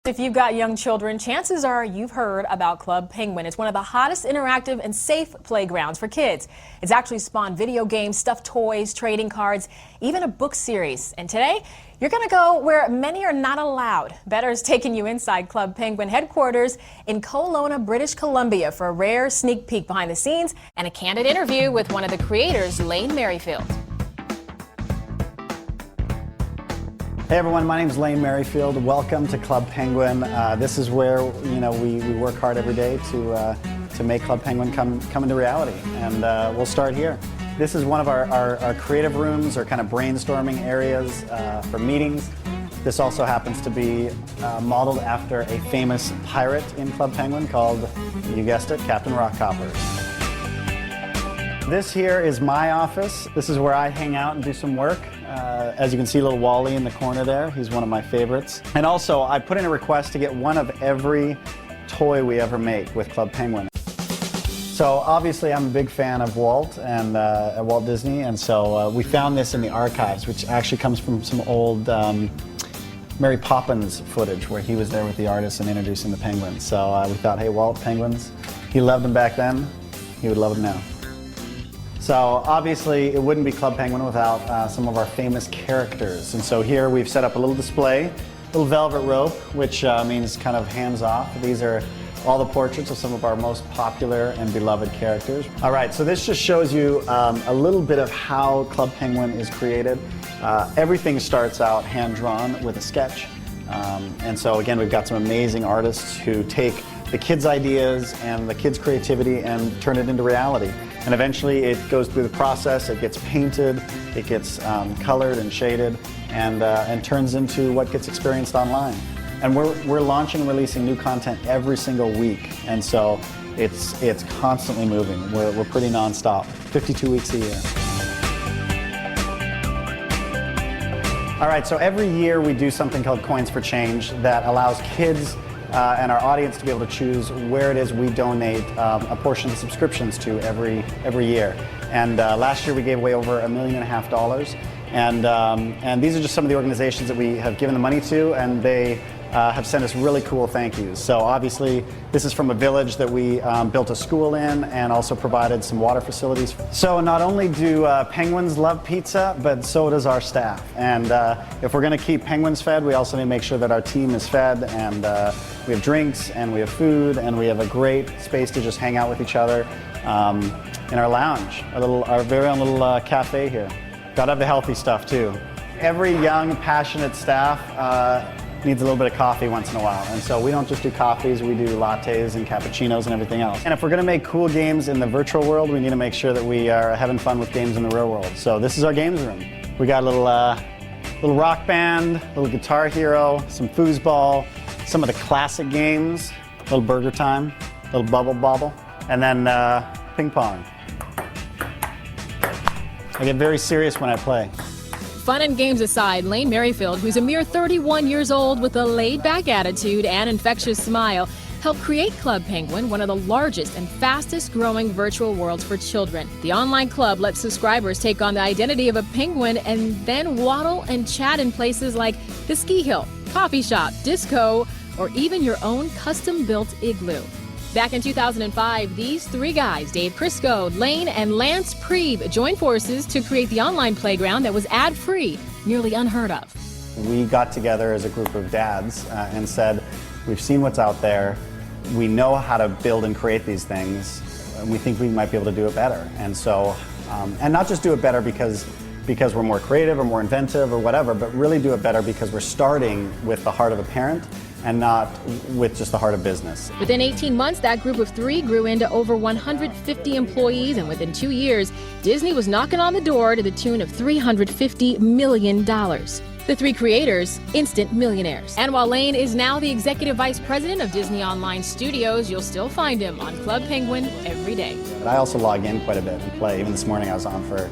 If you've got young children, chances are you've heard about Club Penguin. It's one of the hottest interactive and safe playgrounds for kids. It's actually spawned video games, stuffed toys, trading cards, even a book series. And today, you're going to go where many are not allowed. Better's taking you inside Club Penguin headquarters in Kelowna, British Columbia for a rare sneak peek behind the scenes and a candid interview with one of the creators, Lane Merrifield. Hey everyone, my name is Lane Merrifield. Welcome to Club Penguin. This is where we work hard every day to make Club Penguin come into reality, and we'll start here. This is one of our creative rooms, or kind of brainstorming areas for meetings. This also happens to be modeled after a famous pirate in Club Penguin called, you guessed it, Captain Rockhopper. This here is my office. This is where I hang out and do some work. As you can see, little Wally in the corner there. He's one of my favorites. And also, I put in a request to get one of every toy we ever make with Club Penguin. So obviously, I'm a big fan of Walt and Walt Disney, and so we found this in the archives, which actually comes from some old Mary Poppins footage where he was there with the artists and introducing the penguins. So we thought, hey, Walt, penguins. He loved them back then. He would love them now. So obviously it wouldn't be Club Penguin without some of our famous characters. And so here we've set up a little display, a little velvet rope, which means kind of hands off. These are all the portraits of some of our most popular and beloved characters. All right, so this just shows you a little bit of how Club Penguin is created. Everything starts out hand-drawn with a sketch. And so again, we've got some amazing artists who take the kids' ideas and the kids' creativity and turn it into reality. And eventually it goes through the process, it gets painted, it gets colored and shaded, and turns into what gets experienced online. And we're launching and releasing new content every single week, and so it's constantly moving. We're pretty nonstop, 52 weeks a year. All right, so every year we do something called Coins for Change that allows kids and our audience to be able to choose where it is we donate a portion of the subscriptions to every year. And last year we gave away over $1.5 million. And these are just some of the organizations that we have given the money to, and they have sent us really cool thank yous. So obviously this is from a village that we built a school in and also provided some water facilities. So not only do penguins love pizza, but so does our staff. And if we're going to keep penguins fed, we also need to make sure that our team is fed, and we have drinks and we have food and we have a great space to just hang out with each other in our lounge, our very own little cafe here. Gotta have the healthy stuff too. Every young, passionate staff needs a little bit of coffee once in a while. And so we don't just do coffees, we do lattes and cappuccinos and everything else. And if we're gonna make cool games in the virtual world, we need to make sure that we are having fun with games in the real world. So this is our games room. We got a little rock band, a little Guitar Hero, some foosball, some of the classic games, a little Burger Time, a little Bubble Bobble, and then ping pong. I get very serious when I play. Fun and games aside, Lane Merrifield, who's a mere 31 years old with a laid-back attitude and infectious smile, helped create Club Penguin, one of the largest and fastest-growing virtual worlds for children. The online club lets subscribers take on the identity of a penguin and then waddle and chat in places like the ski hill, coffee shop, disco, or even your own custom-built igloo. Back in 2005, these three guys, Dave Crisco, Lane, and Lance Preeb, joined forces to create the online playground that was ad-free, nearly unheard of. We got together as a group of dads and said, we've seen what's out there, we know how to build and create these things, and we think we might be able to do it better. And so, and not just do it better because we're more creative or more inventive or whatever, but really do it better because we're starting with the heart of a parent and not with just the heart of business. Within 18 months, that group of three grew into over 150 employees, and within 2 years, Disney was knocking on the door to the tune of $350 million. The three creators, instant millionaires. And while Lane is now the executive vice president of Disney Online Studios, you'll still find him on Club Penguin every day. But I also log in quite a bit and play. Even this morning I was on for,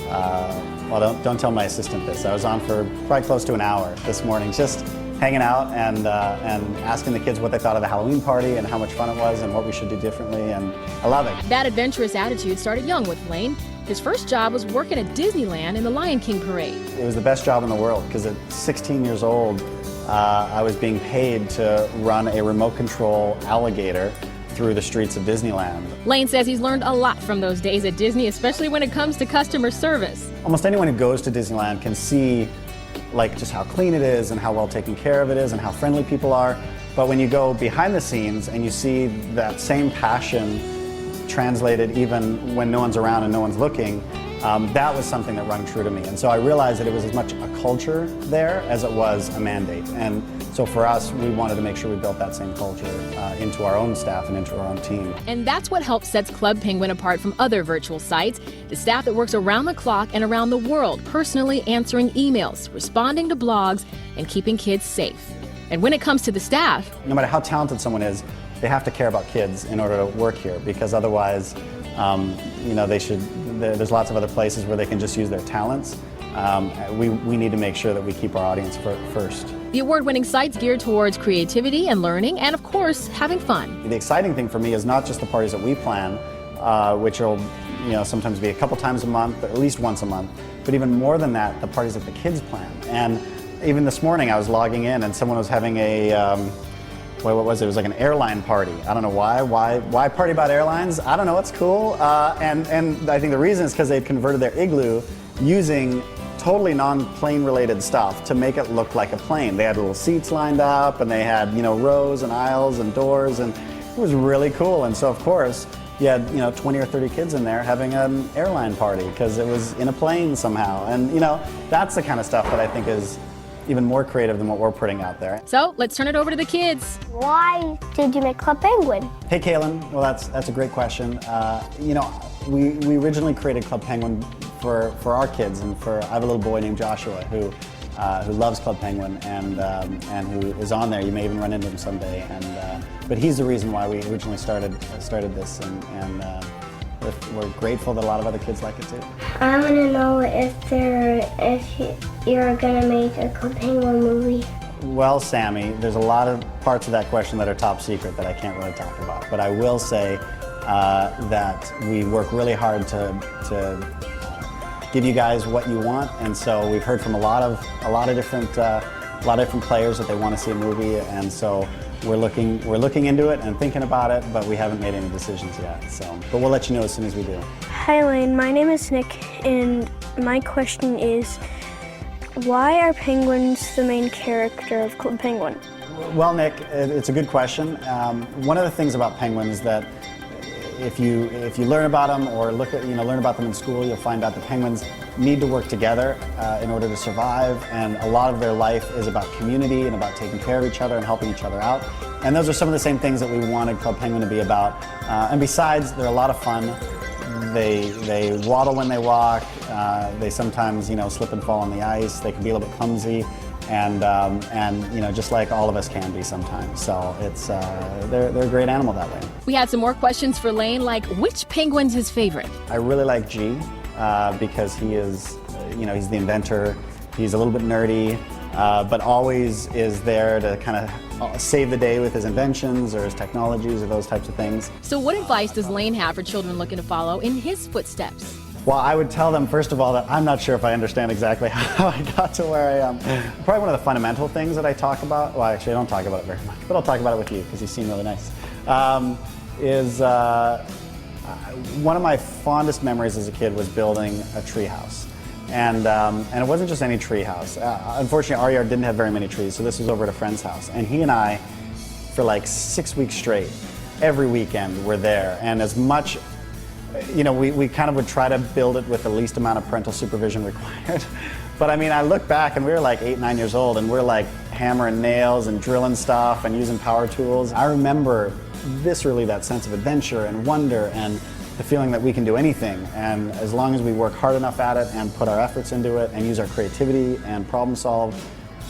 well, don't tell my assistant this. I was on for probably close to an hour this morning, just hanging out and asking the kids what they thought of the Halloween party and how much fun it was and what we should do differently, and I love it. That adventurous attitude started young with Lane. His first job was working at Disneyland in the Lion King parade. It was the best job in the world because at 16 years old, I was being paid to run a remote control alligator through the streets of Disneyland. Lane says he's learned a lot from those days at Disney, especially when it comes to customer service. Almost anyone who goes to Disneyland can see like just how clean it is and how well taken care of it is and how friendly people are. But when you go behind the scenes and you see that same passion translated even when no one's around and no one's looking, that was something that rung true to me. And so I realized that it was as much a culture there as it was a mandate. And so for us, we wanted to make sure we built that same culture into our own staff and into our own team. And that's what helps sets Club Penguin apart from other virtual sites. The staff that works around the clock and around the world, personally answering emails, responding to blogs, and keeping kids safe. And when it comes to the staff, no matter how talented someone is, they have to care about kids in order to work here, because otherwise, there's lots of other places where they can just use their talents. We need to make sure that we keep our audience first. The award-winning site's geared towards creativity and learning, and of course, having fun. The exciting thing for me is not just the parties that we plan, which will sometimes be a couple times a month, but at least once a month, but even more than that, the parties that the kids plan. And even this morning I was logging in and someone was having a, what was it? It was like an airline party. I don't know why. Why party about airlines? I don't know, it's cool. And I think the reason is because they'd converted their igloo using totally non-plane related stuff to make it look like a plane. They had little seats lined up and they had, rows and aisles and doors, and it was really cool. And so of course, you had 20 or 30 kids in there having an airline party because it was in a plane somehow. And that's the kind of stuff that I think is even more creative than what we're putting out there. So let's turn it over to the kids. Why did you make Club Penguin? Hey Kaylin, well that's a great question. We originally created Club Penguin for our kids, and I have a little boy named Joshua who loves Club Penguin and who is on there. You may even run into him someday. But he's the reason why we originally started this, and we're grateful that a lot of other kids like it too. I want to know if you're gonna make a Club Penguin movie. Well, Sammy, there's a lot of parts of that question that are top secret that I can't really talk about. But I will say that we work really hard to give you guys what you want, and so we've heard from a lot of different players that they want to see a movie, and so we're looking into it and thinking about it, but we haven't made any decisions yet. But we'll let you know as soon as we do. Hi Lane, my name is Nick, and my question is, why are penguins the main character of Club Penguin? Well, Nick, it's a good question. One of the things about penguins that if you learn about them or learn about them in school, you'll find out that penguins need to work together in order to survive, and a lot of their life is about community and about taking care of each other and helping each other out. And those are some of the same things that we wanted Club Penguin to be about. And besides, they're a lot of fun. They waddle when they walk. They sometimes slip and fall on the ice. They can be a little bit clumsy. And just like all of us can be sometimes. So they're a great animal that way. We had some more questions for Lane, like which penguin's his favorite? I really like G because he is, he's the inventor. He's a little bit nerdy, but always is there to kind of save the day with his inventions or his technologies or those types of things. So what advice does Lane have for children looking to follow in his footsteps? Well, I would tell them, first of all, that I'm not sure if I understand exactly how I got to where I am. Probably one of the fundamental things that I talk about, well, actually I don't talk about it very much, but I'll talk about it with you because you seem really nice, is one of my fondest memories as a kid was building a tree house. And it wasn't just any tree house. Unfortunately, our yard didn't have very many trees, so this was over at a friend's house. And he and I, for like 6 weeks straight, every weekend were there. And as much, we kind of would try to build it with the least amount of parental supervision required. But I mean, I look back and we were like 8, 9 years old, and we're like hammering nails and drilling stuff and using power tools. I remember viscerally that sense of adventure and wonder and the feeling that we can do anything, and as long as we work hard enough at it and put our efforts into it and use our creativity and problem solve,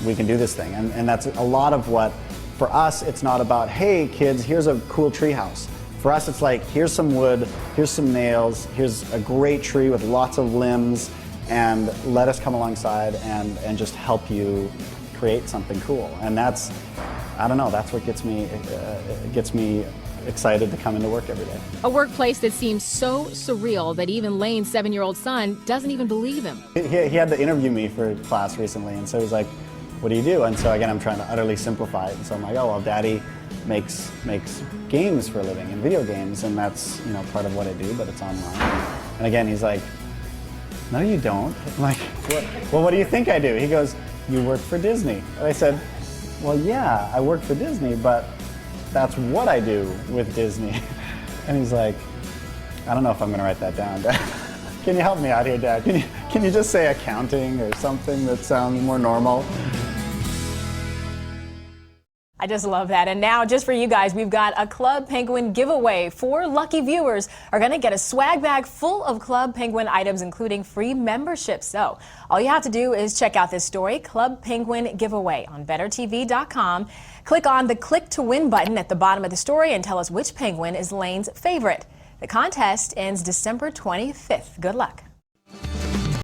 we can do this thing. And that's a lot of what, for us, it's not about, hey kids, here's a cool tree house. For us, it's like, here's some wood, here's some nails, here's a great tree with lots of limbs, and let us come alongside and just help you create something cool. And that's, I don't know, that's what gets me excited to come into work every day. A workplace that seems so surreal that even Lane's 7-year-old son doesn't even believe him. He had to interview me for class recently, and so he's like, what do you do? And so again, I'm trying to utterly simplify it. And so I'm like, oh, well, Daddy makes games for a living and video games, and that's, you know, part of what I do, but it's online. And again, he's like, no, you don't. I'm like, well, what do you think I do? He goes, you work for Disney. And I said, well, yeah, I work for Disney, but that's what I do with Disney. And he's like, I don't know if I'm gonna write that down, Dad. Can you help me out here, Dad? Can you just say accounting or something that sounds more normal? I just love that. And now, just for you guys, we've got a Club Penguin giveaway. 4 lucky viewers are going to get a swag bag full of Club Penguin items, including free memberships. So all you have to do is check out this story, Club Penguin giveaway, on bettertv.com. Click on the Click to Win button at the bottom of the story and tell us which penguin is Lane's favorite. The contest ends December 25th. Good luck.